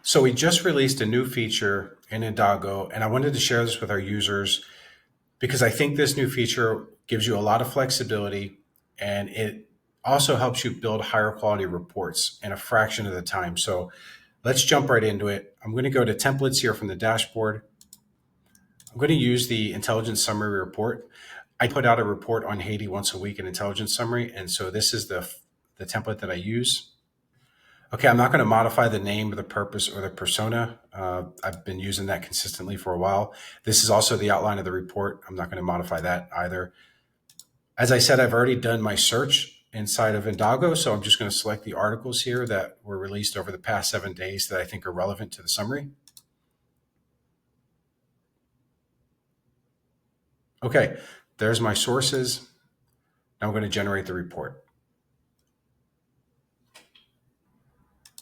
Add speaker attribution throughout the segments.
Speaker 1: So we just released a new feature in Indago, and I wanted to share this with our users because I think this new feature gives you a lot of flexibility and it also helps you build higher quality reports in a fraction of the time. So let's jump right into it. I'm going to go to templates here from the dashboard. I'm going to use the intelligence summary report. I put out a report on Haiti once a week, an intelligence summary. And so this is the template that I use. Okay, I'm not going to modify the name or the purpose or the persona. I've been using that consistently for a while. This is also the outline of the report. I'm not going to modify that either. As I said, I've already done my search inside of Indago, so I'm just going to select the articles here that were released over the past 7 days that I think are relevant to the summary. Okay, there's my sources. Now I'm going to generate the report.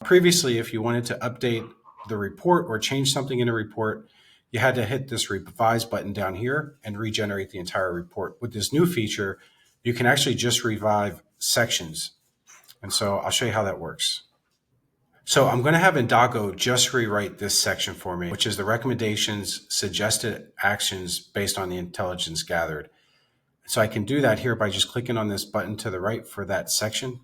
Speaker 1: Previously, if you wanted to update the report or change something in a report, you had to hit this revise button down here and regenerate the entire report. With this new feature, you can actually just revive sections. And so I'll show you how that works. So I'm going to have Indago just rewrite this section for me, which is the recommendations, suggested actions based on the intelligence gathered. So I can do that here by just clicking on this button to the right for that section.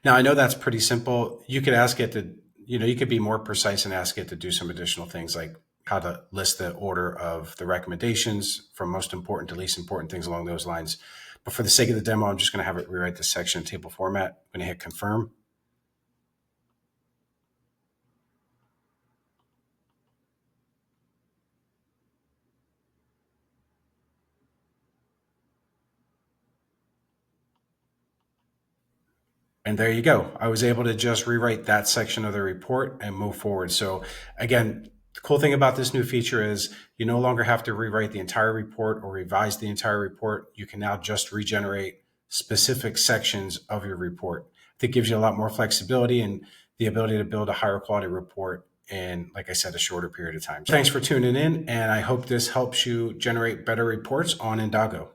Speaker 1: Now, I know that's pretty simple. You could ask it to, you could be more precise and ask it to do some additional things like how to list the order of the recommendations from most important to least important, things along those lines. But for the sake of the demo, I'm just going to have it rewrite this section in table format. I'm going to hit confirm. And there you go. I was able to just rewrite that section of the report and move forward. So again, the cool thing about this new feature is you no longer have to rewrite the entire report or revise the entire report. You can now just regenerate specific sections of your report. That gives you a lot more flexibility and the ability to build a higher quality report in, like I said, a shorter period of time. Thanks for tuning in, and I hope this helps you generate better reports on Indago.